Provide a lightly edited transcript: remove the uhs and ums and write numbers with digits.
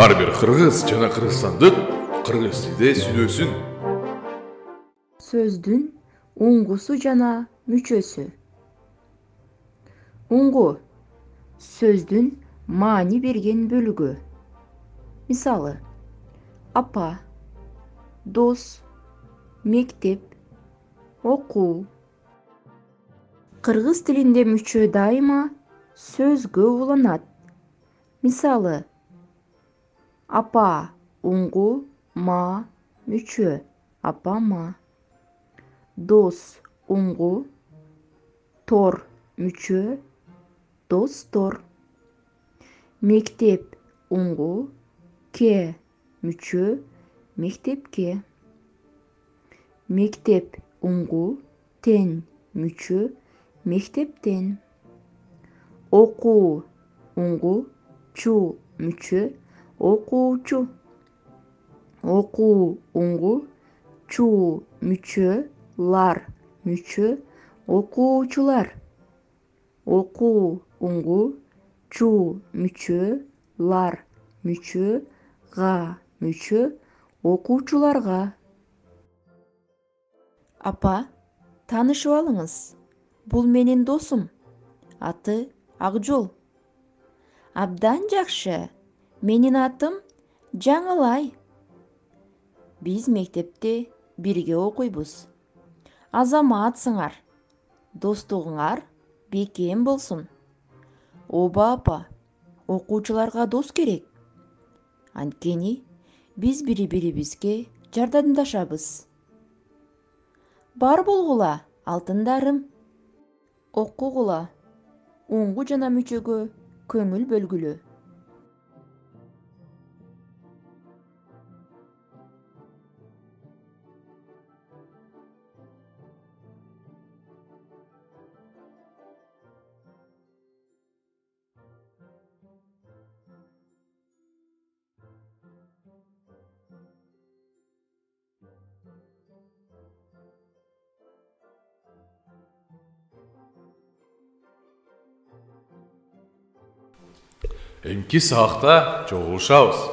Ар бир кыргыз жана кыргызстандык кыргыз тилде сүйлөсүн. Сөздүн уңгусу жана мүчөсү. Уңгу сөздүн маани берген бөлүгү. Мисалы: апа, дос, мектеп, окуу. Кыргыз тилинде мүчө дайыма сөзгө уланат. Мисалы: апа уңгу, ма мүчө, апама. Дос уңгу, тор мүчө, достор. Мектеп уңгу, ке мүчө, мектепке. Мектеп уңгу, тен мүчө, мектептен. Окуу уңгу, чу мүчө, окуучу. Окуу уңгу, чу мүчө, лар мүчө, окуучулар. Окуу уңгу, чу мүчө, лар мүчө, га мүчө, окуучуларга. Апа, таанышып алыңыз. Бул менин досум. Аты Акжол. Абдан жакшы. Менин атым Жаңылай. Биз мектепте бирге окуйбуз. Азаматсыңар. Достугуңар бекем болсун. Оба апа, окуучуларга дос керек. Анткени биз бири-бирибизге жардамдашабыз. Бар болгула, алтындарым. Окугула, уңгу жана мүчөгө көңүл бөлгүлө. Эмки саакта жолугушабыз.